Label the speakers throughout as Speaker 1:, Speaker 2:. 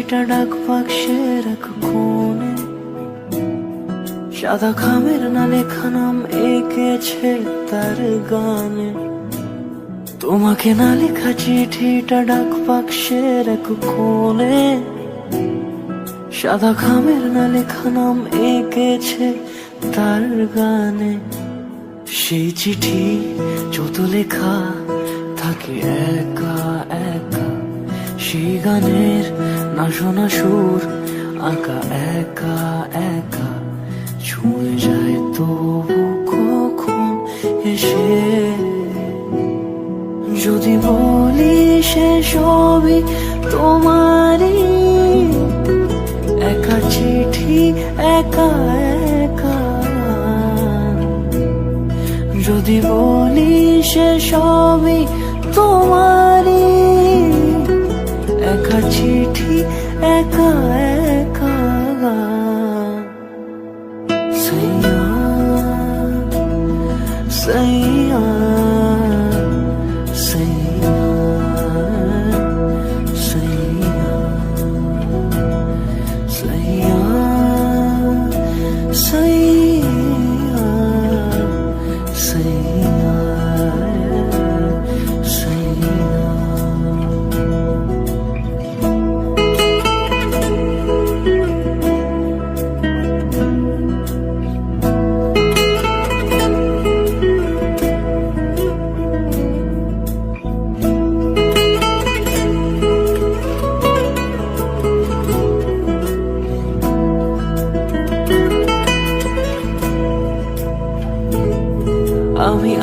Speaker 1: চিঠিটা ডাক বাক্সের এক কোণে, সাদা খামের না লেখা নাম এঁকেছে তার গানে। তোমাকে না লেখা চিঠিটা ডাক বাক্সের এক কোণে, সাদা খামের না লেখা নাম এঁকেছে তার গানে। সেই চিঠি যত লেখা থাকে একা একা, সেই গানের না শোনা সুর আঁকা একা একা, ছুঁয়ে যায় তবু কখন এসে। যদি বলি সে সবই তোমারই, একা চিঠি একা একা। যদি বলি সে সবই তোমারই, একা চিঠি একা একা। সাইয়া সাইয়া সাইয়া সাইয়া সাইয়া সাইয়া সাইয়া সাইয়া।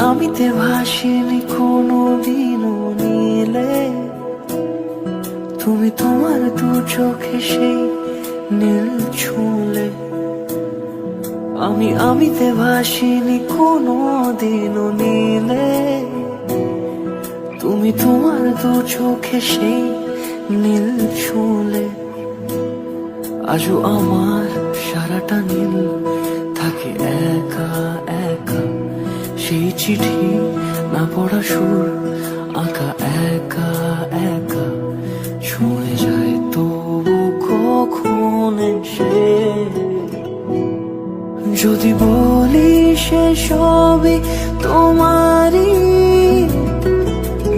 Speaker 1: আমিতে ভাসিনি কোনো দিনও নীলে, তুমি তোমার দু চোখে সেই নীল ছুঁলে। আমিতে ভাসিনি কোনো দিনও নীলে, তুমি তোমার দু চোখে সেই নীল ছুঁলে। আজও আমার সারাটা নীল থাকে একা একা, সেই চিঠি না পড়া সুর আঁকা একা একা, ছুঁয়ে যায় তবু কখন এসে। যদি বলি সে সবই তোমারই,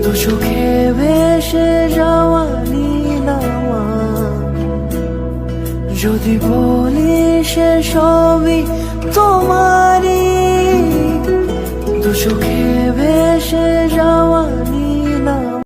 Speaker 1: দু চোখে ভেসে যাওয়া নীলামা। যদি বলি সে সবই তোমারই, দু চোখে ভেসে